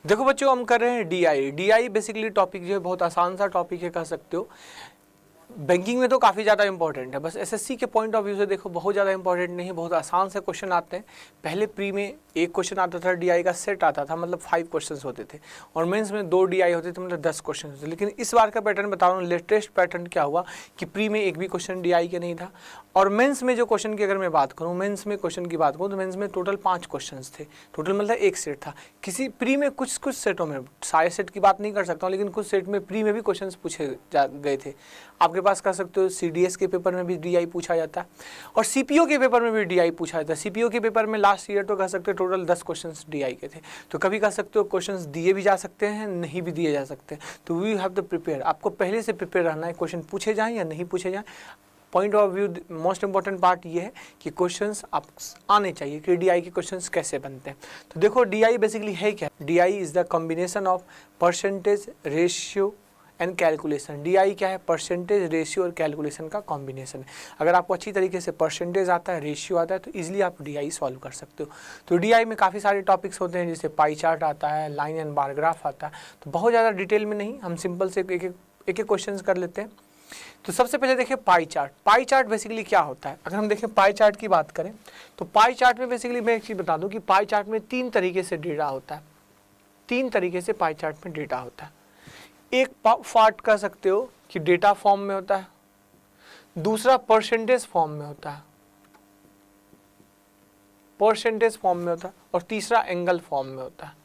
देखो बच्चों, हम कर रहे हैं डीआई। डीआई बेसिकली टॉपिक जो है बहुत आसान सा टॉपिक है, कह सकते हो। बैंकिंग में तो काफ़ी ज़्यादा इंपॉर्टेंट है, बस एसएससी के पॉइंट ऑफ व्यू से देखो बहुत ज़्यादा इंपॉर्टेंट नहीं है, बहुत आसान से क्वेश्चन आते हैं। पहले प्री में एक क्वेश्चन आता था, डीआई का सेट आता था, मतलब 5 क्वेश्चंस होते थे, और मेंस में 2 डीआई होते थे, मतलब 10 क्वेश्चन होते थे। लेकिन इस बार का पैटर्न बता रहा हूँ, लेटेस्ट पैटर्न क्या हुआ कि प्री में एक भी क्वेश्चन डीआई के नहीं था, और मेंस में जो क्वेश्चन की अगर मैं बात करूँ, मेंस में क्वेश्चन की बात करूँ तो मेंस में टोटल 5 क्वेश्चन थे, टोटल मतलब एक सेट था। किसी प्री में कुछ सेटों में, सारे सेट की बात नहीं कर सकता हूँ, लेकिन कुछ सेट में प्री में भी क्वेश्चन पूछे गए थे। आपके पास कह सकते हो सीडीएस के पेपर में भी डीआई पूछा जाता है, और सीपीओ के पेपर में भी डीआई पूछा जाता है। सीपीओ के पेपर में लास्ट ईयर तो कह सकते हो टोटल 10 क्वेश्चंस डीआई के थे। तो कभी कह सकते हो क्वेश्चंस दिए भी जा सकते हैं, नहीं भी दिए जा सकते हैं। तो वी हैव टू प्रिपेयर, आपको पहले से प्रिपेयर रहना है, क्वेश्चन पूछे जाएं या नहीं पूछे जाएं। Point of view most important part ये है कि क्वेश्चंस आप आने चाहिए कि डीआई के क्वेश्चंस कैसे बनते हैं। तो देखो डीआई बेसिकली है क्या? DI is the combination of percentage, ratio and calculation. DI क्या है? परसेंटेज, रेशियो और कैलकुलेशन का कॉम्बिनेशन है। अगर आपको अच्छी तरीके से परसेंटेज आता है, रेशियो आता है, तो इजीली आप डीआई सॉल्व कर सकते हो। तो डीआई में काफ़ी सारे टॉपिक्स होते हैं, जैसे पाई चार्ट आता है, लाइन एंड बार ग्राफ आता है। तो बहुत ज़्यादा डिटेल में नहीं, हम सिंपल से एक एक क्वेश्चन कर लेते हैं। तो सबसे पहले देखिए pie chart. Pie chart basically क्या होता है? अगर हम देखें पाई चार्ट की बात करें तो पाई चार्ट में बेसिकली मैं एक चीज़ बता दूं कि पाई चार्ट में 3 तरीके से डेटा होता है। 3 तरीके से पाई चार्ट में डेटा होता है। एक पार्ट कह सकते हो कि डेटा फॉर्म में होता है, दूसरा परसेंटेज फॉर्म में होता है, परसेंटेज फॉर्म में होता है, और तीसरा एंगल फॉर्म में होता है।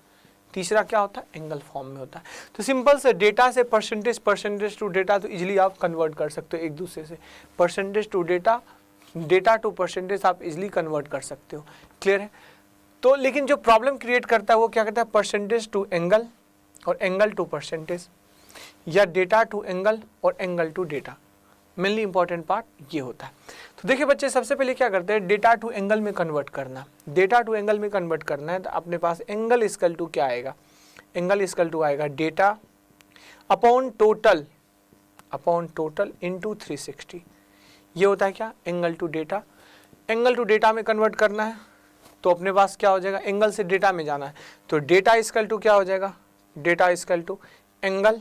तीसरा क्या होता है? एंगल फॉर्म में होता है। तो सिंपल से डेटा से परसेंटेज, परसेंटेज टू डेटा, तो इजीली आप कन्वर्ट कर सकते हो एक दूसरे से। Percentage to data, data to percentage आप इजीली कन्वर्ट कर सकते हो। क्लियर है? तो लेकिन जो प्रॉब्लम क्रिएट करता है वो क्या कहता है? परसेंटेज टू एंगल और एंगल टू परसेंटेज, या डेटा टू एंगल और angle to data. Mainly important part ये होता है। तो देखिए बच्चे, सबसे पहले क्या करते हैं? डेटा टू एंगल में कन्वर्ट करना। डेटा टू एंगल में कन्वर्ट करना है तो अपने पास एंगल इक्वल टू क्या आएगा? एंगल इक्वल टू आएगा डेटा अपॉन टोटल इंटू 360। ये होता है क्या? Angle to data. Angle to data में कन्वर्ट करना है तो अपने पास क्या हो जाएगा? एंगल से डेटा में जाना है तो डेटा इक्वल टू क्या हो जाएगा? Data equal to angle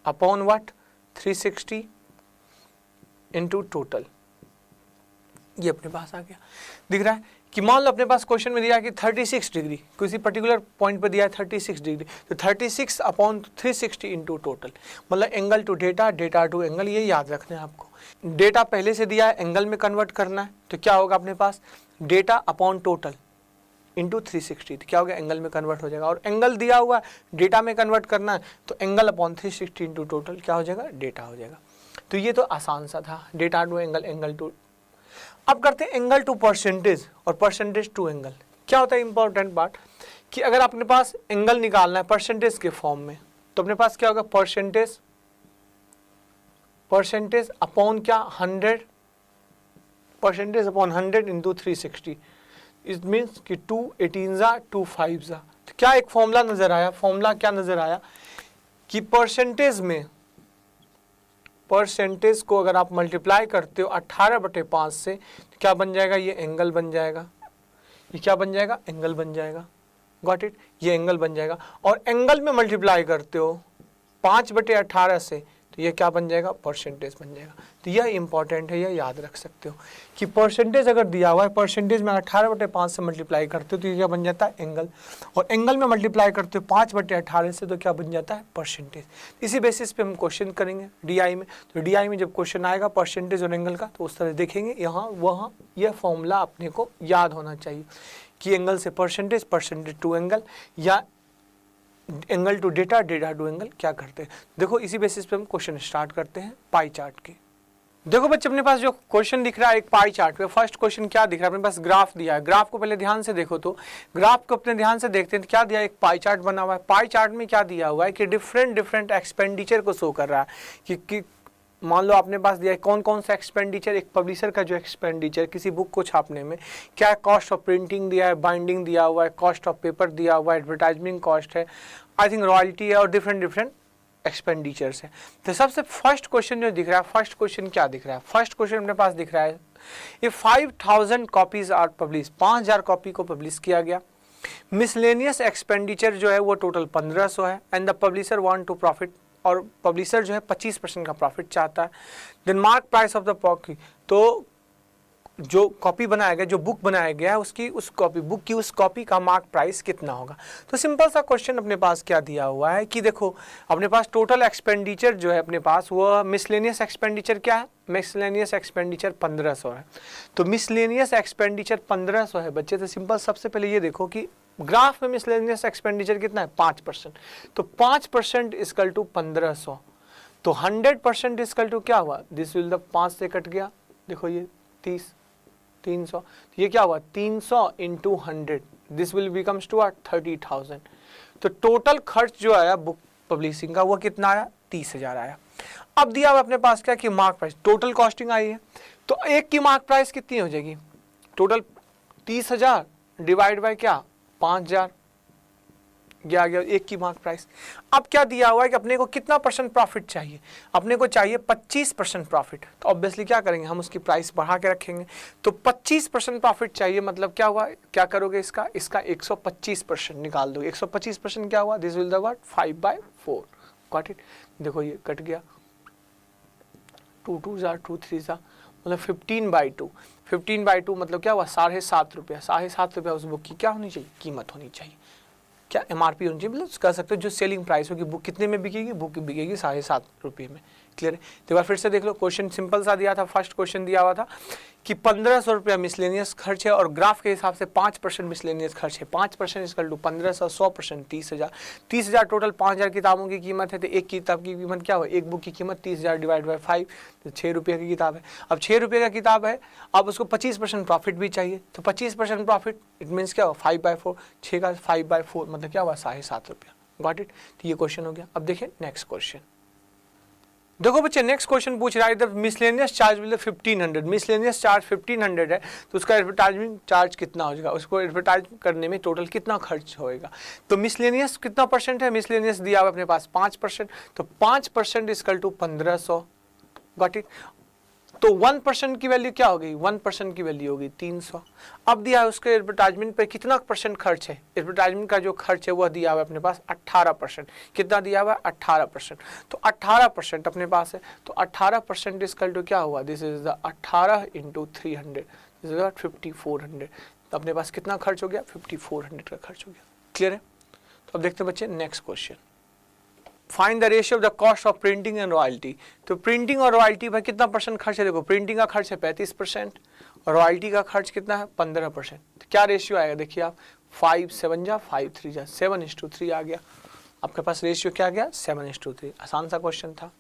upon what? 360 into total. ये अपने पास आ गया। दिख रहा है कि मान लो अपने पास क्वेश्चन में दिया है कि 36 डिग्री, किसी पर्टिकुलर पॉइंट पर दिया है 36 डिग्री, तो 36 अपॉन 360 इंटू टोटल, मतलब angle to data, data to angle. ये याद रखना है आपको। डेटा पहले से दिया है, एंगल में कन्वर्ट करना है तो क्या होगा अपने पास? डेटा अपॉन टोटल इंटू 360, तो क्या हो गया? एंगल में कन्वर्ट हो जाएगा। और एंगल दिया हुआ डेटा में कन्वर्ट करना है तो एंगल अपॉन 360 इंटू टोटल क्या हो जाएगा? डेटा हो जाएगा। तो ये तो आसान सा था, data to angle, angle to. अब करते हैं एंगल टू परसेंटेज और परसेंटेज टू एंगल। क्या होता है इंपॉर्टेंट पार्ट कि अगर अपने पास एंगल निकालना है परसेंटेज के फॉर्म में तो अपने पास क्या होगा? परसेंटेज अपॉन क्या? 100, percentage upon 100 into 360। It means कि 2 18 जा 2 5 जा। तो क्या एक फॉर्मूला नजर आया? फॉर्मूला क्या नजर आया कि परसेंटेज में, परसेंटेज को अगर आप मल्टीप्लाई करते हो 18/5 से तो क्या बन जाएगा? ये एंगल बन जाएगा। ये क्या बन जाएगा? एंगल बन जाएगा। Got it? ये एंगल बन जाएगा। और एंगल में मल्टीप्लाई करते हो 5/18 से तो ये क्या बन जाएगा? परसेंटेज बन जाएगा। तो यह इंपॉर्टेंट है, यह याद रख सकते हो कि परसेंटेज अगर दिया हुआ है, परसेंटेज में 18/5 से मल्टीप्लाई करते हो तो ये क्या बन जाता है? एंगल। और एंगल में मल्टीप्लाई करते हो 5/18 से तो क्या बन जाता है? परसेंटेज। इसी बेसिस पे हम क्वेश्चन करेंगे डीआई में। तो डीआई में जब क्वेश्चन आएगा परसेंटेज और एंगल का तो उस तरह देखेंगे, यहाँ वहाँ यह फॉर्मूला अपने को याद होना चाहिए कि एंगल से परसेंटेज, परसेंटेज टू एंगल, या angle to data, data to angle क्या करते हैं। देखो इसी बेसिस पे हम क्वेश्चन स्टार्ट करते हैं पाई चार्ट के। देखो बच्चे, अपने पास जो क्वेश्चन दिख रहा है एक पाई चार्ट पे, फर्स्ट क्वेश्चन क्या दिख रहा है? अपने पास ग्राफ दिया है। ग्राफ को पहले ध्यान से देखो, तो ग्राफ को अपने ध्यान से देखते हैं तो क्या दिया है? एक पाई चार्ट बना हुआ है। पाई चार्ट में क्या दिया हुआ है कि डिफरेंट एक्सपेंडिचर को शो कर रहा है कि मान लो आपने पास दिया है कौन कौन सा एक्सपेंडिचर, एक पब्लिशर का जो एक्सपेंडिचर किसी बुक को छापने में, क्या कॉस्ट ऑफ प्रिंटिंग दिया है, बाइंडिंग दिया हुआ है, कॉस्ट ऑफ पेपर दिया हुआ है, एडवर्टाइजमेंट कॉस्ट है, आई थिंक रॉयल्टी है, और डिफरेंट एक्सपेंडिचर्स है। तो सबसे फर्स्ट क्वेश्चन जो दिख रहा है, फर्स्ट क्वेश्चन क्या दिख रहा है? फर्स्ट क्वेश्चन अपने पास दिख रहा है, ये 5000 कॉपीज आर पब्लिश, 5000 कॉपी को पब्लिश किया गया मिसलेनियस एक्सपेंडिचर जो है वो टोटल 1500 है and the publisher want to profit, और पब्लिशर जो है 25% का प्रॉफिट चाहता है। Then mark price of the copy, तो जो कॉपी बनाया गया, जो बुक बनाया गया है उसकी उस कॉपी बुक की उस कॉपी का मार्क प्राइस कितना होगा। तो सिंपल सा क्वेश्चन अपने पास क्या दिया हुआ है कि देखो अपने पास टोटल एक्सपेंडिचर जो है अपने पास वो मिसलेनियस एक्सपेंडिचर क्या है, मिसलेनियस एक्सपेंडिचर 1500 है। तो मिसलेनियस एक्सपेंडिचर 1500 है बच्चे, तो सिंपल सबसे पहले ये देखो कि ग्राफ में मिसलेनियस एक्सपेंडिचर कितना है 5%, तो 5% इक्वल टू 1500, तो 100% इक्वल टू क्या हुआ, दिस विल द 5 से कट गया, देखो ये 300, तो ये क्या हुआ 300 into 100, this will becomes to 30,000। तो टोटल खर्च जो आया बुक पब्लिशिंग का वो कितना आया 30,000 आया। अब दिया हुआ अपने पास क्या कि मार्क प्राइस, टोटल कॉस्टिंग आई है, तो एक की मार्क प्राइस कितनी हो जाएगी, टोटल 30,000 डिवाइड बाय क्या 5,000 गया एक की मार्क प्राइस। अब क्या दिया हुआ है कि अपने को कितना परसेंट प्रॉफिट चाहिए, अपने को चाहिए 25% प्रॉफिट, तो ऑब्वियसली क्या करेंगे हम उसकी प्राइस बढ़ा के रखेंगे। तो 25% प्रॉफिट चाहिए, मतलब क्या हुआ, क्या करोगे इसका 125% निकाल दो। 125% क्या हुआ, this will the what 5/4, got it. देखो ये कट गया, 2 2 जार 2 3 जार मतलब 15/2, 15/2 मतलब क्या हुआ 7.5 रुपया। 7.5 रुपया उस बुक की क्या होनी चाहिए, कीमत होनी चाहिए, क्या एमआरपी होनी चाहिए, मतलब कह सकते हो जो सेलिंग प्राइस होगी, बुक कितने में बिकेगी, बुक बिकेगी 7.5 रुपये में। क्लियर है। तो एक बार फिर से देख लो, क्वेश्चन सिंपल सा दिया था, फर्स्ट क्वेश्चन दिया हुआ था कि 1500 रुपया मिसलेनियस खर्च है और ग्राफ के हिसाब से 5% मिसलेनियस खर्च है। 5% इक्वल टू 1500, 100% 30,000। 30,000 टोटल 5,000 किताबों की कीमत है, तो एक किताब की कीमत क्या हुआ, एक बुक की कीमत 30,000 डिवाइड बाई 5, तो 6 रुपये की किताब है। अब 6 रुपये का किताब है, अब उसको 25% प्रॉफिट भी चाहिए, तो 25% प्रॉफिट इट मीन्स क्या हुआ 5/4, 6 का 5/4 मतलब क्या हुआ 7.5 रुपया। Got it. तो ये क्वेश्चन हो गया। अब देखिए नेक्स्ट क्वेश्चन, देखो बच्चे नेक्स्ट क्वेश्चन पूछ रहा है the miscellaneous charge will 1500, miscellaneous charge 1500 है, तो उसका एडवर्टाइजमेंट चार्ज कितना हो जाएगा, उसको एडवर्टाइज करने में टोटल कितना खर्च होएगा। तो मिसलेनियस कितना परसेंट है, मिसलेनियस दिया हुआ अपने पास 5%, तो 5% इक्वल टू 1500, गॉट इट। तो 1% की वैल्यू क्या होगी, 1% की वैल्यू होगी 300। अब दिया है उसके एडवर्टाइजमेंट पे कितना परसेंट खर्च है, एडवर्टाइजमेंट का जो खर्च है वह दिया हुआ है अपने पास 18%। कितना दिया हुआ है 18%, तो 18% अपने पास है, तो 18% इक्वल टू क्या हुआ, this is the 18 into 300, this is 5400। तो अपने पास कितना खर्च हो गया 5400 का खर्च हो गया। क्लियर है। तो अब देखते हैं बच्चे next question, find the ratio of the cost of printing and royalty. तो प्रिंटिंग और रॉयल्टी पर कितना परसेंट खर्च है, देखो प्रिंटिंग का खर्च है 35% और रॉयल्टी का खर्च कितना है 15%। तो क्या रेशियो आएगा, देखिए आप 5 7 जा 5 3 जा 7:3 आ गया, आपके पास रेशियो क्या आ गया 7:3। आसान सा क्वेश्चन था।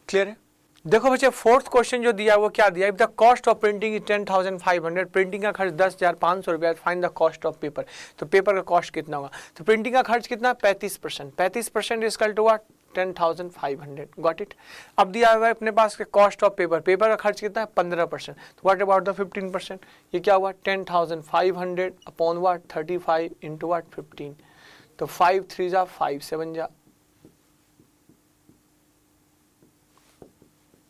क्लियर है। देखो बच्चे फोर्थ क्वेश्चन जो दिया वो क्या दिया, if the cost of printing is 10,500, printing का खर्च 10,500 रुपया, find the cost of paper. तो पेपर का कॉस्ट कितना होगा, तो प्रिंटिंग का खर्च कितना 35%, 35% इक्वल टू 10,500, गॉट इट। अब दिया हुआ है अपने पास के कॉस्ट ऑफ पेपर, पेपर का खर्च कितना है 15%, तो व्हाट अबाउट द 15%, ये क्या हुआ 10,500 अपॉन व्हाट 35 इंटू व्हाट 15, तो 5 3 जा 5 7 जा,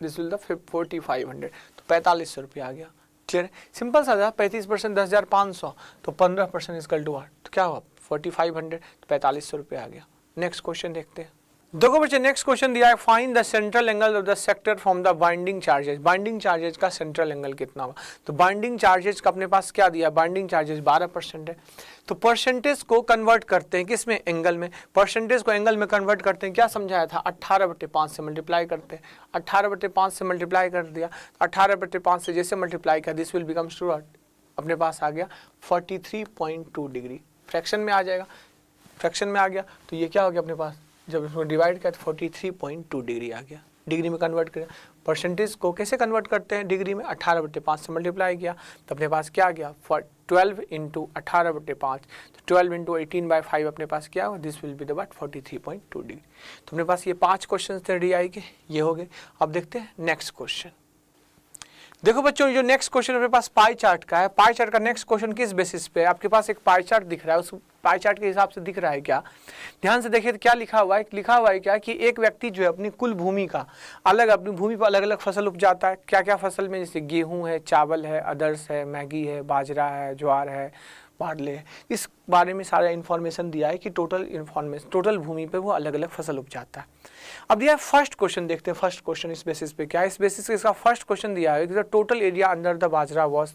दिस विल द 4,500, तो 4500 रुपया आ गया। क्लियर है। सिंपल सा था, 35% 10,500, तो 15% इक्वल टू 8, तो क्या हुआ 4,500, तो 4500 रुपया आ गया। नेक्स्ट क्वेश्चन देखते हैं। देखो बच्चे नेक्स्ट क्वेश्चन दिया है, find the central angle of the sector from the binding charges. Binding charges का सेंट्रल एंगल कितना होगा, तो बाइंडिंग चार्जेस का अपने पास क्या दिया, बाइंडिंग चार्जेस 12% है, तो परसेंटेज को कन्वर्ट करते हैं किसमें, एंगल में। परसेंटेज को एंगल में कन्वर्ट करते हैं, क्या समझाया था 18/5 से मल्टीप्लाई करते हैं, 18/5 से मल्टीप्लाई कर दिया, 18/5 से जैसे मल्टीप्लाई किया दिस विल बिकम्स टू अपने पास आ गया 43.2 डिग्री। फ्रैक्शन में आ जाएगा, फ्रैक्शन में आ गया, तो ये क्या हो गया अपने पास, जब इसको डिवाइड किया तो 43.2 डिग्री आ गया। डिग्री में कन्वर्ट करें, परसेंटेज को कैसे कन्वर्ट करते हैं डिग्री में, 18/5 से मल्टीप्लाई किया तो अपने पास क्या आ गया 12 इंटू 18/5, तो 12 इंटू 18/5 अपने पास क्या हुआ, this will be the what 43.2 degree. तो अपने पास ये 5 क्वेश्चन थे डीआई के, ये हो गए। अब देखते हैं नेक्स्ट क्वेश्चन। देखो बच्चों, जो नेक्स्ट क्वेश्चन मेरे पास पाई चार्ट का है, पाई चार्ट का नेक्स्ट क्वेश्चन किस बेसिस पे है? आपके पास एक पाई चार्ट दिख रहा है, उस पाई चार्ट के हिसाब से दिख रहा है क्या? ध्यान से देखिए तो क्या लिखा हुआ है, लिखा हुआ है क्या कि एक व्यक्ति जो है अपनी कुल भूमि का अपनी भूमि पर अलग अलग फसल उपजाता है। क्या क्या फसल में? जैसे गेहूं है, चावल है, अदर्स है, मैगी है, बाजरा है, ज्वार है, बार्ले है। इस बारे में सारा इन्फॉर्मेशन दिया है कि टोटल भूमि पे वो अलग अलग फसल उपजाता है। अब दिया है फर्स्ट क्वेश्चन, देखते हैं फर्स्ट क्वेश्चन इस बेसिस पे क्या है। इस बेसिस पे इसका फर्स्ट क्वेश्चन दिया है कि the total area under the bajra was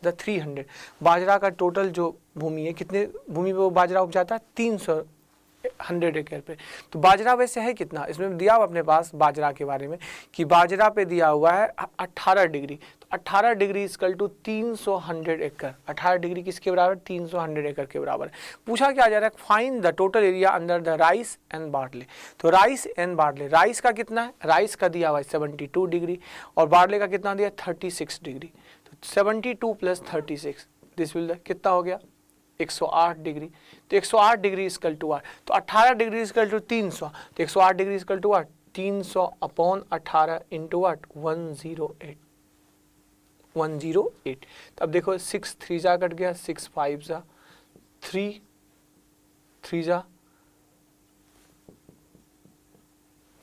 the 300। बाजरा का टोटल जो भूमि है, कितने भूमि पे वो बाजरा उपजाता है? 300 एकड़ पे। तो बाजरा वैसे है कितना? इसमें दिया हुआ अपने पास बाजरा के बारे में कि बाजरा पे दिया हुआ है 18 डिग्री। तो 18 डिग्री इक्वल टू 300 एकड़। 18 डिग्री किसके बराबर? 300 एकड़ के बराबर। पूछा क्या जा रहा है? Find the total area under the rice and barley. तो राइस एंड बार्ले, राइस का कितना है? राइस का दिया हुआ है 72 डिग्री और बार्ले का कितना दिया? 36 डिग्री। तो 72 प्लस 36 दिस विल कितना हो गया? 108 डिग्री। तो 108 डिग्री इक्वल टू 8। तो 18 डिग्री इक्वल टू 300। तो 108 degree equal to 8, 300 upon 18 into 8, 108। 108। तो अब देखो 6 3 जा कट गया, 6 5 जा, 3 3 जा,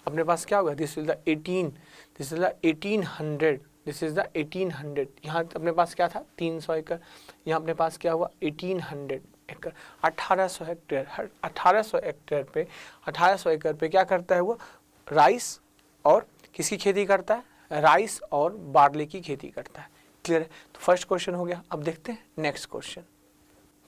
अपने पास क्या होगा? This is the 18, this is the 1800, this is the 1800। यहाँ अपने पास क्या था? 300 एकड़। यहाँ अपने पास क्या हुआ? 1800 एकड़। 1800 हेक्टेयर। 1800 हेक्टेयर पे 1800 एकड़ पे क्या करता है वो? राइस और किसकी खेती करता है? राइस और बार्ले की खेती करता है। क्लियर है? तो फर्स्ट क्वेश्चन हो गया। अब देखते हैं नेक्स्ट क्वेश्चन।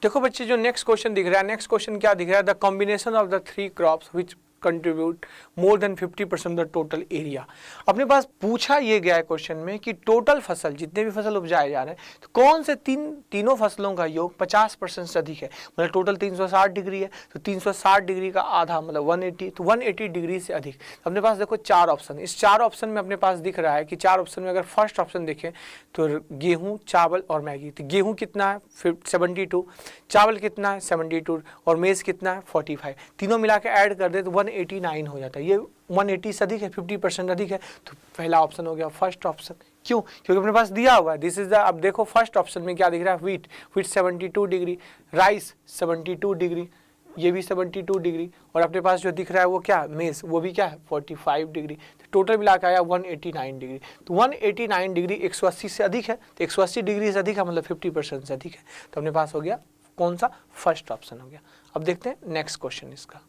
देखो बच्चे, जो नेक्स्ट क्वेश्चन दिख रहा है, नेक्स्ट क्वेश्चन क्या दिख रहा है? The combination of the 3 crops which contribute more than 50% the total area. अपने पास पूछा ये गया है क्वेश्चन में कि टोटल फसल, जितने भी फसल उपजाए जा रहे हैं, तो कौन से तीनों फसलों का योग 50% से अधिक है? मतलब टोटल 360 डिग्री है, तो 360 डिग्री का आधा मतलब 180, तो 180 डिग्री से अधिक। अपने पास देखो 4 ऑप्शन, इस 4 ऑप्शन में अपने पास दिख रहा है कि 4 ऑप्शन में अगर फर्स्ट ऑप्शन देखें तो गेहूँ, चावल और मैगी। तो गेहूँ कितना है? 72, चावल कितना है? 72 और मेज़ कितना है? 45। तीनों मिला के ऐड कर दे तो 189 हो जाता है। ये 180 से अधिक है, 50% अधिक है। तो पहला ऑप्शन हो गया फर्स्ट ऑप्शन। क्यों? क्योंकि अपने पास दिया हुआ है दिस इज द, अब देखो फर्स्ट ऑप्शन में क्या दिख रहा है? व्हीट 72 डिग्री, राइस 72 डिग्री, ये भी 72 डिग्री, और अपने पास जो दिख रहा है वो क्या? मेज़, वो भी क्या है? 45 डिग्री। तो टोटल मिला के आया 189 डिग्री। तो 189 डिग्री 180 से अधिक है, तो 180 डिग्री से अधिक है मतलब 50% से अधिक है। तो अपने पास हो गया कौन सा? फर्स्ट ऑप्शन हो गया। अब देखते हैं नेक्स्ट क्वेश्चन इसका।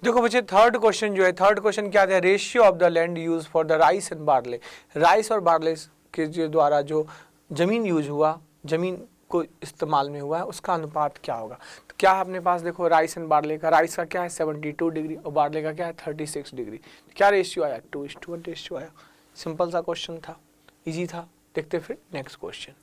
देखो बच्चे, थर्ड क्वेश्चन जो है, थर्ड क्वेश्चन क्या है? Ratio of the land use for the rice and barley. Rice और बार्ले के जो द्वारा जो जमीन यूज हुआ, जमीन को इस्तेमाल में हुआ है, उसका अनुपात क्या होगा? तो क्या है अपने पास? देखो राइस एंड बार्ले का, राइस का क्या है? 72 डिग्री और बार्ले का क्या है? 36 डिग्री। तो क्या रेशियो आया? 2:1 रेशियो आया। सिंपल सा क्वेश्चन था, इजी था। देखते फिर नेक्स्ट क्वेश्चन।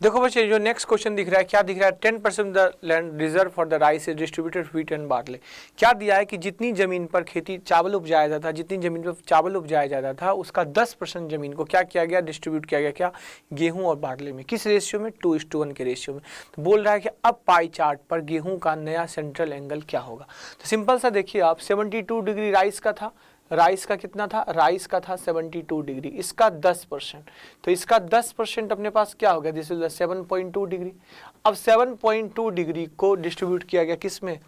देखो बच्चे, जो नेक्स्ट क्वेश्चन दिख रहा है, क्या दिख रहा है? 10% the land reserve for the rice is distributed wheat and barley. क्या दिया है कि जितनी जमीन पर खेती चावल उपजाया जाता था, जितनी जमीन पर चावल उपजाया जाता था, उसका 10% जमीन को क्या किया गया? डिस्ट्रीब्यूट किया गया। क्या? गेहूं और बार्ले में। किस रेशियो में? 2:1 के रेशियो में। तो बोल रहा है कि अब पाई चार्ट पर गेहूं का नया सेंट्रल एंगल क्या होगा? तो सिंपल सा देखिए आप, 72 डिग्री राइस का था, राइस का कितना था? राइस का था 72 डिग्री, इसका 10%, तो इसका 10% अपने पास क्या हो गया? This is 7.2 degree. अब 7.2 डिग्री को डिस्ट्रीब्यूट किया गया किस में?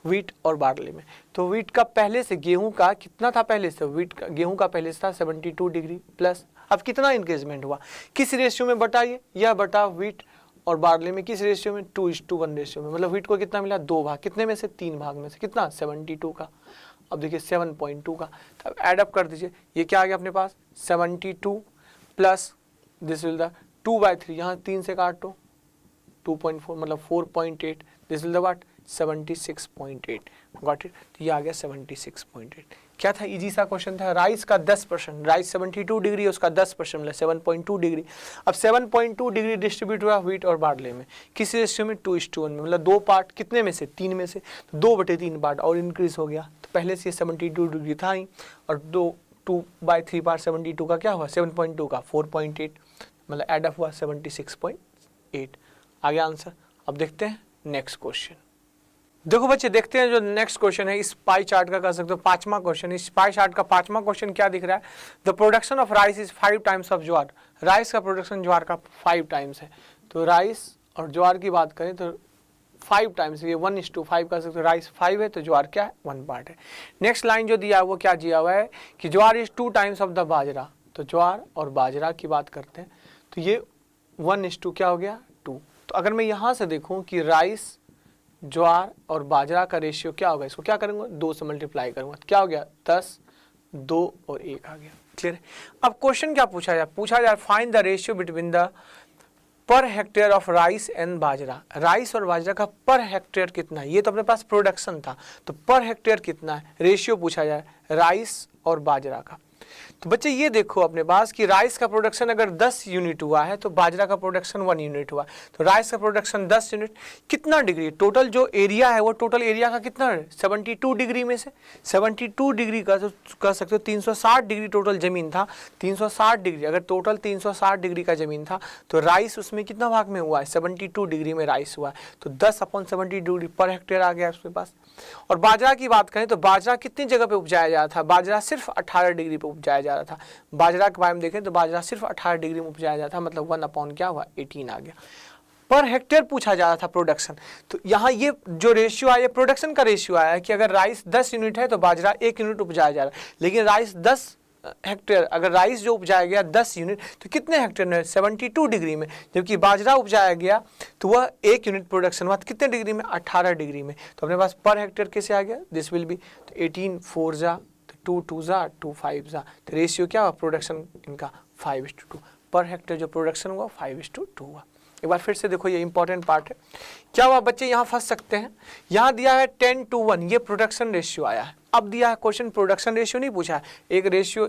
व्हीट और बार्ले में। तो व्हीट का पहले से, गेहूं का कितना था पहले से? गेहूं का पहले से था 72 डिग्री प्लस, अब कितना इंक्रीजमेंट हुआ? किस रेशियो में बटाइए? यह बटा व्हीट और बार्ले में किस रेशियो में? 2:1 रेशियो में। मतलब व्हीट को कितना मिला? 2 भाग, कितने में से? 3 भाग में से। कितना? 72 का। अब देखिए 7.2 का, तब एडअप कर दीजिए। ये क्या आ गया अपने पास? 72 प्लस दिस विल द 2/3, यहाँ 3 से काट दो, 2.4 मतलब 4.8, this will the what? 76.8। Got it? तो ये आ गया 76.8। क्या था? इजी सा क्वेश्चन था। राइस का 10%, राइस 72 डिग्री, उसका 10% मतलब 7.2 डिग्री। अब 7.2 डिग्री डिस्ट्रीब्यूट हुआ व्हीट और बार्ले में। किस रेशियो में? 2:1 में। मतलब 2 पार्ट, कितने में से? 3 में से। तो 2/3 पार्ट और इंक्रीज हो गया। तो पहले से 72 डिग्री था ही, और 2/3 पार्ट 72 का क्या हुआ? 7.2 का 4.8, मतलब एडअप हुआ 76.8। आ गया आंसर। अब देखते हैं नेक्स्ट क्वेश्चन। देखो बच्चे देखते हैं जो नेक्स्ट क्वेश्चन है, इस पाई चार्ट का कर सकते हो पांचवा क्वेश्चन। इस पाई चार्ट का पांचवा क्वेश्चन क्या दिख रहा है, the production of rice is 5 times of jowar. Rice का प्रोडक्शन ज्वार का 5 टाइम्स है। तो राइस और ज्वार की बात करें तो 5 टाइम्स, ये 1:5 कर सकते हो। राइस 5 है तो ज्वार क्या है, 1 पार्ट है। नेक्स्ट लाइन जो दिया है वो क्या दिया हुआ है कि ज्वार इज 2 टाइम्स ऑफ द बाजरा। तो ज्वार और बाजरा की बात करते हैं तो ये 1:2 क्या हो गया, 2। तो अगर मैं यहाँ से देखूँ कि राइस, ज्वार और बाजरा का रेशियो क्या होगा, इसको क्या करूँगा, 2 से मल्टीप्लाई करूँगा। तो क्या हो गया, 10, 2 और 1 आ गया। क्लियर है। अब क्वेश्चन क्या पूछा जाए find the ratio between the per hectare of rice and bajra. Rice और बाजरा का पर हेक्टेयर कितना है, ये तो अपने पास प्रोडक्शन था, तो पर हेक्टेयर कितना है, रेशियो पूछा जाए राइस और बाजरा का। तो बच्चे ये देखो अपने पास कि राइस का प्रोडक्शन अगर 10 यूनिट हुआ है तो बाजरा का प्रोडक्शन 1 यूनिट हुआ। तो राइस का प्रोडक्शन 10 यूनिट, कितना डिग्री, टोटल जो एरिया है वो टोटल एरिया का कितना है, 72 डिग्री में से 72 डिग्री का तो कर सकते हो 360 डिग्री टोटल जमीन था। 360 डिग्री, अगर टोटल 360 डिग्री का जमीन था तो राइस उसमें कितना भाग में हुआ है, 72 डिग्री में राइस हुआ है। तो 10/70 डिग्री पर हेक्टेयर आ गया उसके पास। और बाजरा की बात करें तो बाजरा कितनी जगह पे उपजाया जा रहा था, बाजरा सिर्फ 18 डिग्री पे उपजाया जा रहा था। बाजरा के बारे में देखें तो बाजरा सिर्फ 18 डिग्री में उपजाया जाता था, मतलब 1 क्या हुआ, 18 आ गया। पर हेक्टेयर पूछा जा रहा था प्रोडक्शन। तो यहाँ ये जो रेशियो आया, प्रोडक्शन का रेशियो आया कि अगर राइस 10 यूनिट है तो बाजरा 1 यूनिट उपजाया जा रहा है। लेकिन राइस 10 हेक्टेयर, अगर राइस जो उपजाया गया 10 यूनिट तो कितने हेक्टेयर में, 72 डिग्री में, जबकि बाजरा उपजाया गया तो वह 1 यूनिट प्रोडक्शन हुआ कितने डिग्री में, 18 डिग्री में। तो अपने पास पर हेक्टेयर कैसे आ गया, दिस विल बी 18 4 जा 2 2 जा 2 5 जा। तो रेशियो क्या हुआ प्रोडक्शन इनका 5:2। पर हेक्टेयर जो प्रोडक्शन हुआ 5:2 हुआ। एक बार फिर से देखो, ये इंपॉर्टेंट पार्ट है। क्या हुआ बच्चे, यहाँ फंस सकते हैं। यहाँ दिया है 10:1, ये प्रोडक्शन रेशियो आया है। अब दिया है क्वेश्चन प्रोडक्शन रेशियो नहीं पूछा है, एक रेशियो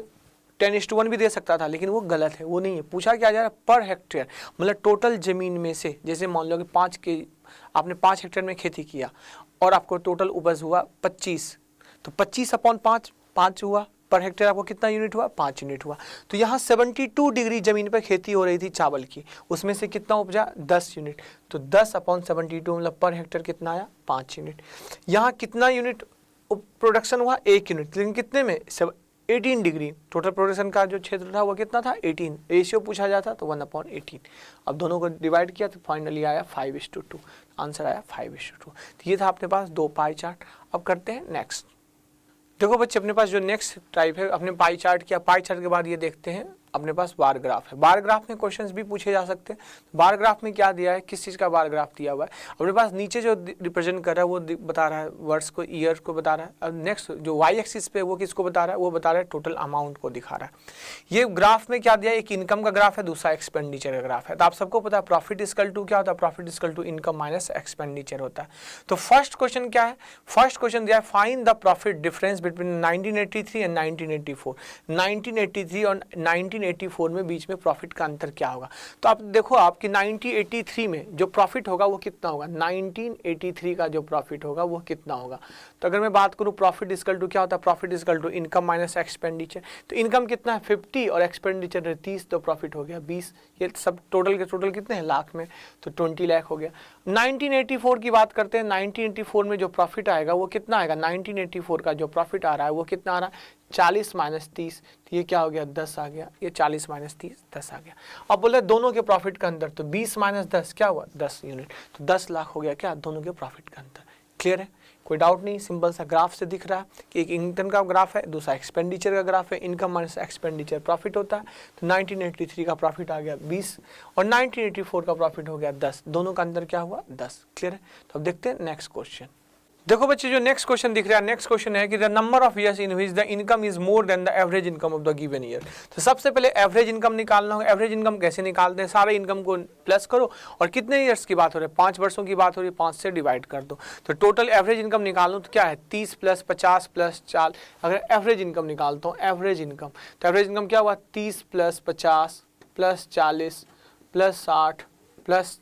10:1 भी दे सकता था, लेकिन वो गलत है, वो नहीं है। पूछा क्या जा रहा है, पर हेक्टेयर, मतलब टोटल जमीन में से, जैसे मान लो कि आपने 5 हेक्टेयर में खेती किया और आपको टोटल उपज हुआ 25, तो 25/5 5 हुआ। पर हेक्टेयर आपको कितना यूनिट हुआ, 5 यूनिट हुआ। तो यहाँ 72 डिग्री जमीन पर खेती हो रही थी चावल की, उसमें से कितना उपजा, 10 यूनिट। तो 10/72 मतलब पर हेक्टेयर कितना आया, 5 यूनिट। यहाँ कितना यूनिट प्रोडक्शन हुआ, 1 यूनिट, लेकिन कितने में, 18 डिग्री। टोटल प्रोडक्शन का जो क्षेत्र था वो कितना था, 18। रेशियो पूछा जाता तो 1/18। अब दोनों को डिवाइड किया तो फाइनली आया 5:2, आंसर आया 5:2। तो ये था अपने पास 2 पाई चार्ट। अब करते हैं नेक्स्ट। देखो बच्चे अपने पास जो नेक्स्ट टाइप है, अपने पाई चार्ट किया, पाई चार्ट के बाद ये देखते हैं अपने पास बार ग्राफ है। बार ग्राफ में क्वेश्चंस भी पूछे जा सकते हैं। बार ग्राफ में क्या दिया है, किस चीज़ का बार ग्राफ दिया हुआ है, अपने पास नीचे जो रिप्रेजेंट कर रहा है वो बता रहा है वर्ड्स को, ईयर को बता रहा है। अब नेक्स्ट जो वाई एक्सिस पे वो किसको बता रहा है, वो बता रहा है टोटल अमाउंट को दिखा रहा है। ये ग्राफ में क्या दिया है, एक इनकम का ग्राफ है, दूसरा एक्सपेंडिचर का ग्राफ है। तो आप सबको पता है प्रॉफिट इक्वल टू क्या होता है, profit equal to income minus expenditure होता है। तो फर्स्ट क्वेश्चन क्या है, फर्स्ट क्वेश्चन दिया है find the profit difference between 1983 and 1984। 1983 और 1984 में बीच में प्रॉफिट का अंतर क्या होगा। तो आप देखो आपकी 1983 में जो प्रॉफिट होगा वो कितना होगा, 1983 का जो प्रॉफिट होगा वो कितना होगा। तो अगर मैं बात करूं प्रॉफिट इक्वल टू क्या होता है, profit equal to income minus expenditure. तो इनकम कितना है 50 और एक्सपेंडिचर 30, तो प्रॉफिट हो गया 20। ये सब टोटल के टोटल कितने हैं, लाख में, तो 20 लाख हो गया। 1984 की बात करते हैं, 1984 में जो प्रॉफिट आएगा वो कितना आएगा, 1984 का जो प्रॉफिट आ रहा है वो कितना आ रहा है, 40 - 30, तो ये क्या हो गया, 10 आ गया। ये 40 - 30 10 आ गया। अब बोले दोनों के प्रॉफिट का अंतर, तो 20 - 10 क्या हुआ, 10 यूनिट, तो 10 लाख हो गया क्या, दोनों के प्रॉफिट का अंतर। क्लियर है, कोई डाउट नहीं, सिंपल सा ग्राफ से दिख रहा है कि एक इनकम का ग्राफ है, दूसरा एक्सपेंडिचर का ग्राफ है। इनकम माइनस एक्सपेंडिचर प्रॉफिट होता है। तो 1983 का प्रॉफिट आ गया 20 और 1984 का प्रॉफिट हो गया 10, दोनों का अंतर क्या हुआ, 10। क्लियर है। तो अब देखते हैं नेक्स्ट क्वेश्चन। देखो बच्चे जो नेक्स्ट क्वेश्चन दिख रहा है, नेक्स्ट क्वेश्चन है कि the number of years in which the income is more than the average income of the given year. तो सबसे पहले एवरेज इनकम निकालना होगा। एवरेज इनकम कैसे निकालते हैं, सारे इनकम को प्लस करो और कितने ईयर्स की बात हो रही है, 5 वर्षों की बात हो रही है, 5 से डिवाइड कर दो। तो टोटल एवरेज इनकम निकालूँ तो क्या है, 30 + 50 + 40। अगर एवरेज इनकम निकालता हूँ, एवरेज इनकम, तो एवरेज इनकम क्या हुआ, 30 + 50 + 40 + 60 +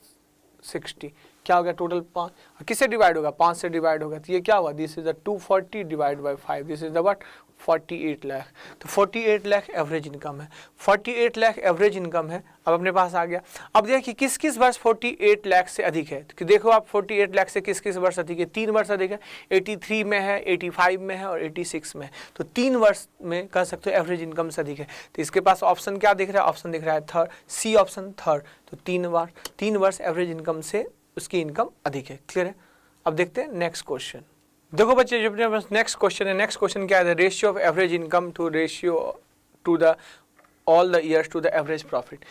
60 क्या हो गया, टोटल 5। किससे डिवाइड होगा, 5 से डिवाइड होगा। तो ये क्या हुआ, this is the 240 divide by 5, this is the what 48 lakh. तो 48 लाख एवरेज इनकम है, 48 लाख एवरेज इनकम है। अब अपने पास आ गया। अब देखिए किस किस वर्ष 48 लाख से अधिक है, तो देखो आप 48 लाख से किस किस वर्ष अधिक है, 3 वर्ष अधिक है, 83 में है, 85 में है और 86 में है। तो 3 वर्ष में कह सकते हो एवरेज इनकम से अधिक है। तो इसके पास ऑप्शन क्या दिख रहा है, ऑप्शन दिख रहा है थर्ड, सी ऑप्शन थर्ड। तो 3 वर्ष एवरेज इनकम से उसकी इनकम अधिक है। क्लियर है। अब देखते हैं नेक्स्ट क्वेश्चन। देखो बच्चे जो अपने पास नेक्स्ट क्वेश्चन है, नेक्स्ट क्वेश्चन क्या है, ratio of average income to ratio to the all the years to the average profit.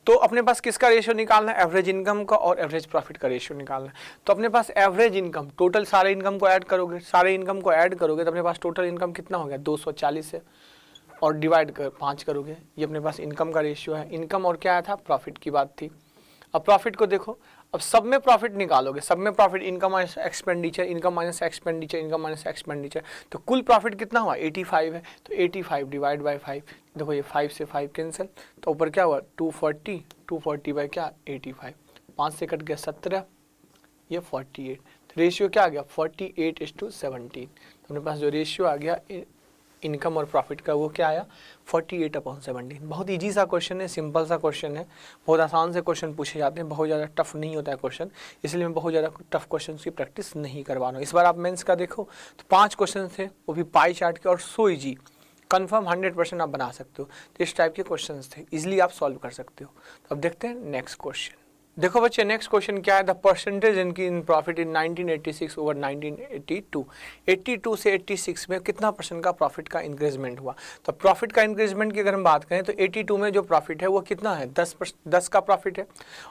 तो अपने पास किसका रेशियो निकालना है, एवरेज इनकम का और एवरेज प्रॉफिट का रेशियो निकालना है। तो अपने पास एवरेज इनकम, टोटल सारे इनकम को ऐड करोगे, सारे इनकम को ऐड करोगे तो अपने पास टोटल इनकम कितना हो गया 240 है, और डिवाइड कर 5 करोगे, ये अपने पास इनकम का रेशियो है। इनकम और क्या आया था, प्रॉफिट की बात थी। अब प्रॉफिट को देखो, अब सब में प्रॉफिट निकालोगे, सब में profit, income minus expenditure, income minus expenditure, income minus expenditure, तो कुल प्रॉफिट कितना हुआ 85 है। तो 85 डिवाइड बाय 5, देखो ये 5 से 5 कैंसिल, तो ऊपर क्या हुआ 240, 240 बाय क्या 85, 5 से कट गया 17, ये 48। तो रेशियो क्या आ गया 48:17। तो अपने पास जो रेशियो आ गया इनकम और प्रॉफिट का वो क्या आया 48/17। बहुत इजी सा क्वेश्चन है, सिंपल सा क्वेश्चन है, बहुत आसान से क्वेश्चन पूछे जाते हैं, बहुत ज़्यादा टफ नहीं होता है क्वेश्चन, इसलिए मैं बहुत ज़्यादा टफ क्वेश्चन की प्रैक्टिस नहीं करवा रहा हूँ। इस बार आप मेंस का देखो तो 5 क्वेश्चन थे, वो भी पाई चार्ट के, और सो इजी, कन्फर्म 100% आप बना सकते हो। तो इस टाइप के क्वेश्चन थे, इजिली आप सॉल्व कर सकते हो। तो अब देखते हैं नेक्स्ट क्वेश्चन। देखो बच्चे नेक्स्ट क्वेश्चन क्या है, the percentage in profit in 1986 over 1982। 82 से 86 में कितना परसेंट का प्रॉफिट का इंक्रीजमेंट हुआ। तो प्रॉफिट का इंक्रीजमेंट की अगर हम बात करें तो 82 में जो प्रॉफिट है वो कितना है 10 का प्रॉफिट है,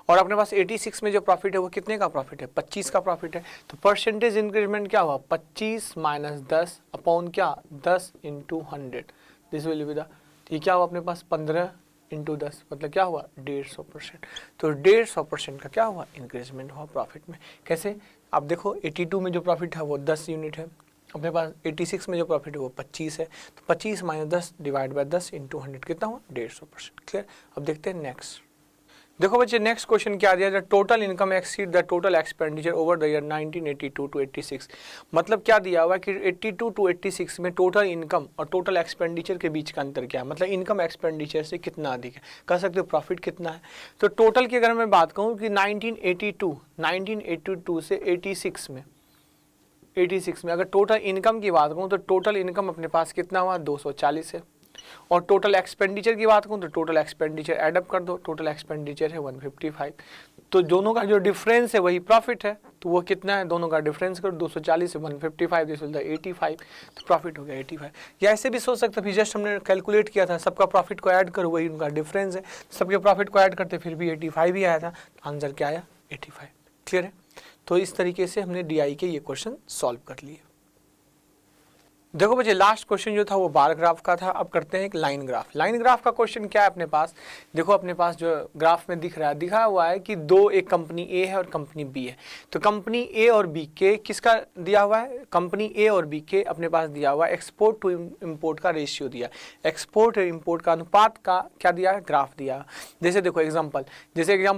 और अपने पास 86 में जो प्रॉफिट है वो कितने का प्रॉफिट है 25 का प्रॉफिट है। तो परसेंटेज इंक्रीजमेंट क्या हुआ 25 माइनस 10 अपॉन क्या 10 into 100, this will be the, ये क्या हुआ अपने पास 15 इंटू 10, मतलब क्या हुआ 150%। तो 150% का क्या हुआ इंक्रीजमेंट हुआ प्रॉफिट में। कैसे, आप देखो 82 में जो प्रॉफिट है वो 10 यूनिट है, अपने पास 86 में जो प्रॉफिट है वो 25 है, तो 25 माइनस 10 डिवाइड बाय 10 इंटू 100 कितना हुआ 150%। क्लियर। अब देखते हैं नेक्स्ट। देखो बच्चे नेक्स्ट क्वेश्चन क्या दिया, the total income exceed the total expenditure over the year 1982 to 86। मतलब क्या दिया हुआ कि 82 टू 86 में टोटल इनकम और टोटल एक्सपेंडिचर के बीच का अंतर क्या है, मतलब इनकम एक्सपेंडिचर से कितना अधिक है, कह सकते हो प्रॉफिट कितना है। तो टोटल की अगर मैं बात कहूँ कि 1982 से 86 में अगर टोटल इनकम की बात कहूँ तो टोटल इनकम अपने पास कितना हुआ 240 है, और टोटल एक्सपेंडिचर की बात करूँ तो टोटल एक्सपेंडिचर एडअप कर दो, टोटल एक्सपेंडिचर है 155। तो दोनों का जो डिफरेंस है वही प्रॉफिट है, तो वो कितना है, दोनों का डिफरेंस करो 240 से 155, दिस विल द 85, तो प्रॉफिट हो गया 85। या ऐसे भी सोच सकते, फिर जस्ट हमने कैलकुलेट किया था, सबका प्रॉफिट को ऐड करो वही उनका डिफरेंस है, सबके प्रॉफिट को ऐड करते फिर भी 85 ही आया था, आंसर क्या आया 85। क्लियर है। तो इस तरीके से हमने DI के ये क्वेश्चन सॉल्व कर लिए। देखो बच्चे लास्ट क्वेश्चन जो था वो बार ग्राफ का था, अब करते हैं एक लाइन ग्राफ। लाइन ग्राफ का क्वेश्चन क्या है अपने पास, देखो अपने पास जो ग्राफ में दिखा हुआ है कि एक कंपनी ए है और कंपनी बी है। तो कंपनी ए और बी के किसका दिया हुआ है, कंपनी ए और बी के अपने पास दिया हुआ है एक्सपोर्ट टू इम्पोर्ट का रेशियो दिया, एक्सपोर्ट और इम्पोर्ट का अनुपात का क्या दिया है ग्राफ दिया। जैसे देखो एग्जाम्पल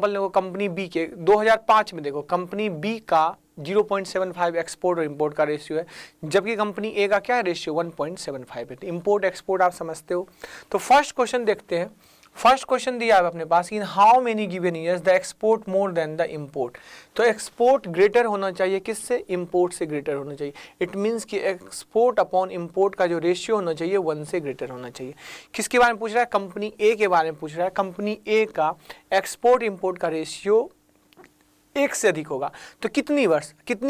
देखो कंपनी बी के 2005 में देखो कंपनी बी का 0.75 एक्सपोर्ट और इंपोर्ट का रेशियो है, जबकि कंपनी ए का क्या है रेशियो 1.75 है। तो इंपोर्ट एक्सपोर्ट आप समझते हो। तो फर्स्ट क्वेश्चन देखते हैं, फर्स्ट क्वेश्चन दिया है अपने पास, in how many given years the export more than the import. तो एक्सपोर्ट ग्रेटर होना चाहिए किससे, इंपोर्ट से ग्रेटर होना चाहिए। इट मीन्स कि एक्सपोर्ट अपॉन इंपोर्ट का जो रेशियो होना चाहिए 1 से ग्रेटर होना चाहिए। किसके बारे में पूछ रहा है, कंपनी ए के बारे में पूछ रहा है। कंपनी ए का एक्सपोर्ट इंपोर्ट का रेशियो 1 से अधिक होगा। तो कितनी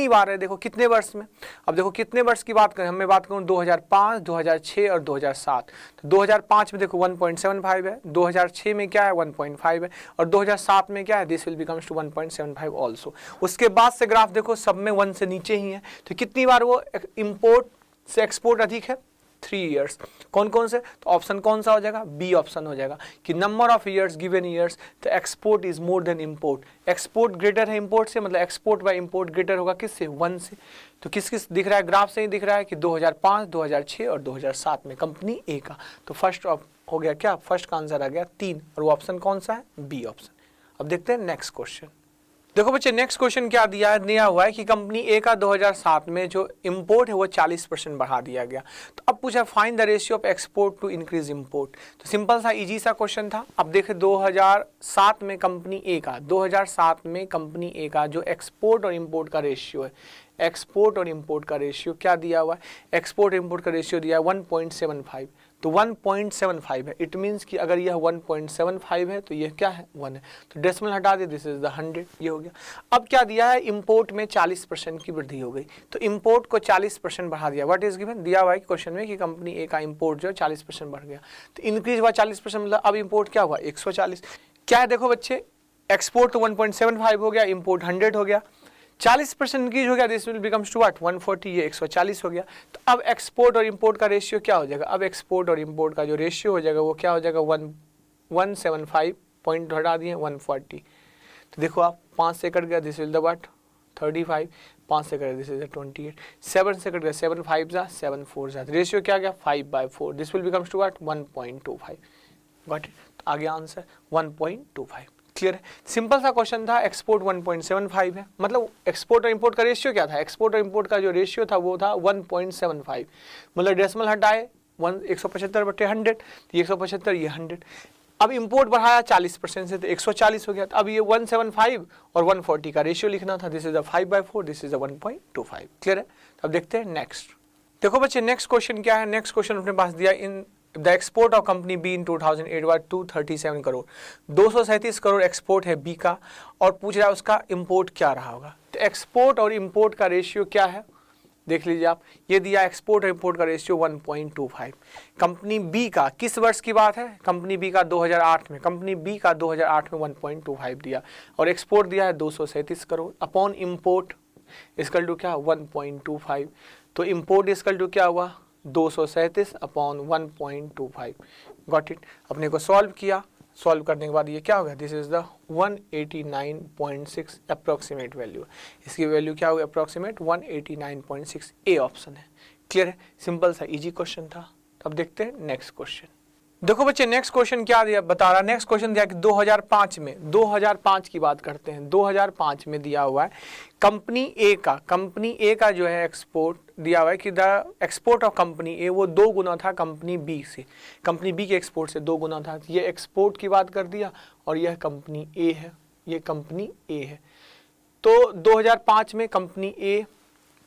बार है, देखो कितने वर्ष में। अब देखो कितने वर्ष की बात करें, हमें बात करूँ 2005, 2006 और 2007। तो 2005 में देखो 1.75 है, 2006 में क्या है 1.5 है, और 2007 में क्या है, this will becomes to 1.75 also. उसके बाद से ग्राफ देखो सब में 1 से नीचे ही है। तो कितनी बार वो इंपोर्ट से एक्सपोर्ट अधिक है 3 ईयर्स। कौन कौन से, तो ऑप्शन कौन सा हो जाएगा, बी ऑप्शन हो जाएगा कि number of years given years, तो export is more than import. Export greater है इंपोर्ट से, मतलब एक्सपोर्ट बाय इंपोर्ट ग्रेटर होगा किससे 1 से। तो किस किस दिख रहा है, ग्राफ से ही दिख रहा है कि 2005, 2006 और 2007 में कंपनी ए का। तो फर्स्ट हो गया क्या, फर्स्ट का आंसर आ गया 3, और वो ऑप्शन कौन सा है, बी ऑप्शन। अब देखते हैं नेक्स्ट क्वेश्चन। देखो बच्चे नेक्स्ट क्वेश्चन क्या दिया हुआ है कि कंपनी ए का 2007 में जो इंपोर्ट है वो 40% बढ़ा दिया गया। तो अब पूछा find the ratio of export to increase import. तो सिंपल सा इजी सा क्वेश्चन था। अब देखें 2007 में कंपनी ए का जो एक्सपोर्ट और इंपोर्ट का रेशियो है, एक्सपोर्ट और इंपोर्ट का रेशियो क्या दिया हुआ है, एक्सपोर्ट इंपोर्ट का रेशियो दिया है 1.75। तो 1.75 है, इट मीन्स कि अगर यह 1.75 है तो यह क्या है 1 है। तो डेसिमल हटा दे, दिस इज द 100, ये हो गया। अब क्या दिया है, इंपोर्ट में 40% की वृद्धि हो गई। तो इंपोर्ट को 40% बढ़ा दिया। व्हाट इज गिवन, दिया हुआ है क्वेश्चन में कि कंपनी ए का इंपोर्ट जो है 40% बढ़ गया। तो इंक्रीज हुआ 40%, मतलब अब इंपोर्ट क्या हुआ 140। क्या है देखो बच्चे, एक्सपोर्ट तो 1.75 हो गया, इंपोर्ट 100 हो गया, 40% इंक्रीज हो गया, this will becomes to what 140, ये 140 हो गया। तो अब एक्सपोर्ट और इंपोर्ट का रेशियो क्या हो जाएगा, अब एक्सपोर्ट और इंपोर्ट का जो रेशियो हो जाएगा वो क्या हो जाएगा 175 पॉइंट हटा दिए 140। तो देखो आप 5 से कट गया, दिस विल द व्हाट 35, 5 से कट गया दिस इज 28, 7 से कट गया 7 5 जा 7 4 जा, रेशियो क्या गया 5/4, this will becomes to what 1.25। Got it, आ गया आंसर 1.25। क्लियर है, सिंपल सा क्वेश्चन था। एक्सपोर्ट 1.75 है, मतलब एक्सपोर्ट और इंपोर्ट का रेशियो क्या था, एक्सपोर्ट और इंपोर्ट का जो रेशियो था वो था 1.75, मतलब डेसिमल हटाए 175/100, ये 175 ये 100। अब इंपोर्ट बढ़ाया 40% से तो 140 हो गया। तो अब ये 175 और 140 का रेशियो लिखना था, this is a 5/4, this is a 1.25। Clear है, तो अब देखते हैं नेक्स्ट। देखो बच्चे नेक्स्ट क्वेश्चन क्या है, नेक्स्ट क्वेश्चन अपने पास दिया, in the export of company be in 2008 was 237 crore, 237 crore export है बी का, और पूछ रहा है उसका इंपोर्ट क्या रहा होगा। तो एक्सपोर्ट और इंपोर्ट का रेशियो क्या है देख लीजिए आप, ये दिया एक्सपोर्ट और इंपोर्ट का रेशियो 1.25। कंपनी बी का किस वर्ष की बात है, कंपनी बी का 2008 में, कंपनी बी का 2008 में 1.25 दिया, और एक्सपोर्ट दिया है 237 crore upon import is equal to क्या 1.25। तो इंपोर्ट इसकल टू क्या हुआ 237 अपॉन 1.25। गॉट इट, अपने को सॉल्व किया, सॉल्व करने के बाद ये क्या होगा, this is the 189.6 approximate value. इसकी वैल्यू क्या होगी अप्रोक्सीमेट 189.6, ए ऑप्शन है। क्लियर है, सिंपल सा इजी क्वेश्चन था। अब देखते हैं नेक्स्ट क्वेश्चन। देखो बच्चे नेक्स्ट क्वेश्चन क्या दिया बता रहा, नेक्स्ट क्वेश्चन दिया कि 2005 में, 2005 की बात करते हैं, 2005 में दिया हुआ है कंपनी ए का जो है एक्सपोर्ट दिया हुआ है कि द एक्सपोर्ट ऑफ कंपनी ए वो 2 गुना था कंपनी बी से, कंपनी बी के एक्सपोर्ट से 2 गुना था। ये एक्सपोर्ट की बात कर दिया, और यह कंपनी ए है, ये कंपनी ए है। तो 2005 में कंपनी ए,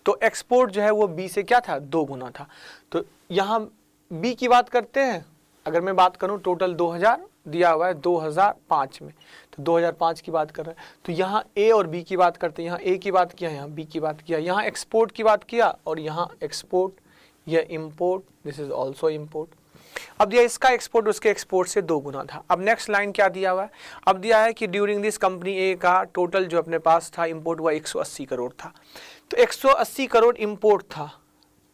तो एक्सपोर्ट जो है वो बी से क्या था 2 गुना था। तो यहाँ बी की बात करते हैं, अगर मैं बात करूं टोटल 2000 दिया हुआ है 2005 में, तो 2005 की बात कर रहे हैं। तो यहाँ ए और बी की बात करते हैं, यहाँ ए की बात किया, यहाँ बी की बात किया, यहाँ एक्सपोर्ट की बात किया, और यहाँ एक्सपोर्ट, यह import, this is also import. अब दिया इसका एक्सपोर्ट उसके एक्सपोर्ट से 2 गुना था। अब नेक्स्ट लाइन क्या दिया हुआ है, अब दिया है कि ड्यूरिंग दिस कंपनी ए का टोटल जो अपने पास था इंपोर्ट हुआ 180 करोड़ था। तो 180 करोड़ इंपोर्ट था,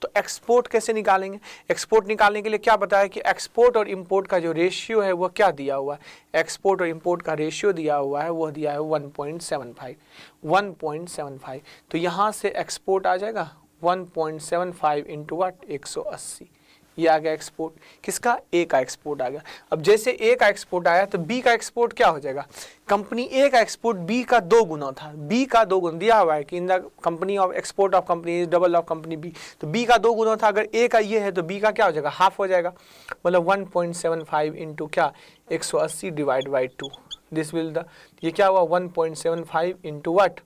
तो एक्सपोर्ट कैसे निकालेंगे, एक्सपोर्ट निकालने के लिए क्या बताया कि एक्सपोर्ट और इंपोर्ट का जो रेशियो है वो क्या दिया हुआ है, एक्सपोर्ट और इंपोर्ट का रेशियो दिया हुआ है, वो दिया है 1.75। तो यहाँ से एक्सपोर्ट आ जाएगा 1.75 इंटू वाट 180, ये आ गया एक्सपोर्ट, किसका ए का एक्सपोर्ट आ गया। अब जैसे ए का एक्सपोर्ट आया तो बी का एक्सपोर्ट क्या हो जाएगा, कंपनी ए का एक्सपोर्ट बी का 2 गुना था, बी का 2 गुना दिया हुआ है कि in the company of export of company is double of company B. तो बी का 2 गुना था, अगर ए का ये है तो बी का क्या हो जाएगा हाफ हो जाएगा, मतलब 1.75 इंटू क्या 180 divide by 2, this will the, ये क्या हुआ 1.75 into what,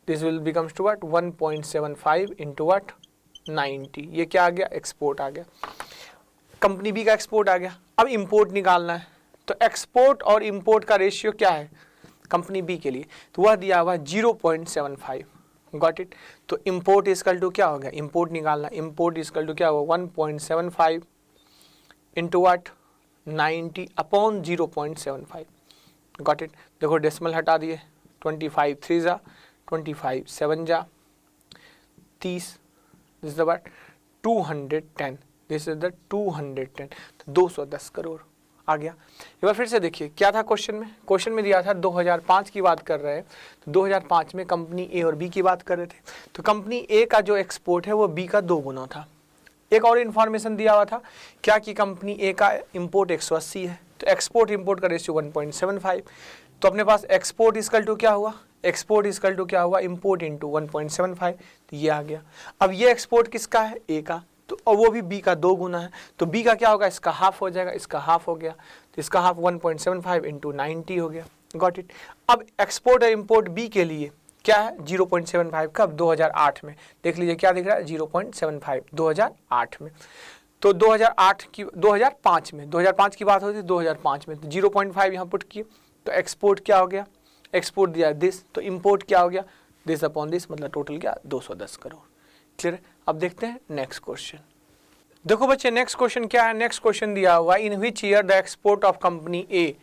this will becomes to what 1.75 into what 90, ये क्या आ गया एक्सपोर्ट आ गया, कंपनी बी का एक्सपोर्ट आ गया। अब इंपोर्ट निकालना है, तो एक्सपोर्ट और इंपोर्ट का रेशियो क्या है कंपनी बी के लिए, तो वह दिया हुआ 0.75। गॉट इट, तो इंपोर्ट इजकल टू क्या हो गया, इंपोर्ट निकालना, इंपोर्ट इजकल टू क्या हुआ 1.75 into what 90 upon 0.75। Got it, देखो डेसिमल हटा दिए, 25 3 जा 25 7 जा 30, this is the 210, this is the 210, तो 210 करोड़ आ गया। एक बार फिर से देखिए क्या था क्वेश्चन में दिया था 2005 की बात कर रहे हैं, तो 2005 में कंपनी ए और बी की बात कर रहे थे। तो कंपनी ए का जो एक्सपोर्ट है वो बी का 2 गुना था। एक और इन्फॉर्मेशन दिया हुआ था क्या कि कंपनी ए का इंपोर्ट 180 है, तो एक्सपोर्ट इंपोर्ट का रेशियो 1.75। तो अपने पास एक्सपोर्ट इजकल टू क्या हुआ एक्सपोर्ट इजकल टू क्या हुआ, इम्पोर्ट इंटू 1.75, तो ये आ गया। अब ये एक्सपोर्ट किसका है, ए का, तो और वो भी बी का 2 गुना है, तो बी का क्या होगा, इसका हाफ हो जाएगा, इसका हाफ हो गया, तो इसका हाफ 1.75 इंटू 90 हो गया। Got it. अब एक्सपोर्ट और इम्पोर्ट बी के लिए क्या है, 0.75 कब, 2008 में। देख लीजिए क्या दिख रहा है, 0.75 2008 में। तो 2005 में, 2005 की बात होती है, 2005 में, तो 0.5 यहाँ पुट किए, तो एक्सपोर्ट क्या हो गया, एक्सपोर्ट दिया दिस, तो इम्पोर्ट क्या हो गया, दिस अपॉन दिस, मतलब टोटल क्या, 210 करोड़। क्लियर। अब देखते हैं नेक्स्ट क्वेश्चन। देखो बच्चे नेक्स्ट क्वेश्चन क्या है, नेक्स्ट क्वेश्चन दिया हुआ, in which year the export of company A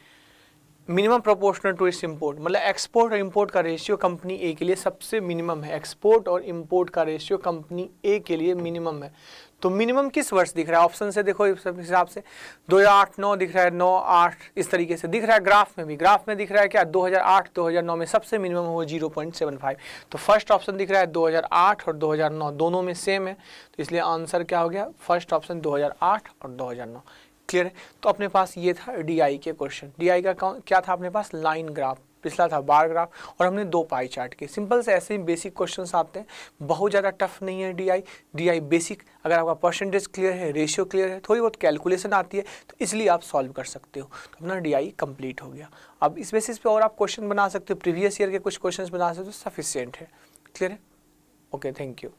minimum proportional to its import, मतलब एक्सपोर्ट और इम्पोर्ट का रेशियो कंपनी ए के लिए सबसे मिनिमम है। एक्सपोर्ट और इम्पोर्ट का रेशियो कंपनी ए के लिए मिनिमम है। तो मिनिमम किस वर्ष दिख रहा है, ऑप्शन से देखो इस हिसाब से 2008-9 दिख रहा है, 9-8 इस तरीके से दिख रहा है। ग्राफ में भी, ग्राफ में दिख रहा है क्या, 2008-2009 में सबसे मिनिमम हो 0.75। तो फर्स्ट ऑप्शन दिख रहा है 2008 और 2009 दोनों में सेम है, तो इसलिए आंसर क्या हो गया, फर्स्ट ऑप्शन 2008 और 2009। क्लियर है। तो अपने पास ये था डीआई के क्वेश्चन। डीआई का क्या था अपने पास, लाइन ग्राफ, पिछला था बार ग्राफ, और हमने 2 पाई चार्ट के। सिंपल से ऐसे ही बेसिक क्वेश्चंस आते हैं, बहुत ज़्यादा टफ नहीं है डीआई। डीआई बेसिक, अगर आपका परसेंटेज क्लियर है, रेशियो क्लियर है, थोड़ी बहुत कैलकुलेशन आती है, तो इसलिए आप सॉल्व कर सकते हो। तो अपना डीआई कंप्लीट हो गया। अब इस बेसिस पे और आप क्वेश्चन बना सकते हो, प्रीवियस ईयर के कुछ क्वेश्चन बना सकते हो, सफिशियंट है। क्लियर है। Okay, thank you.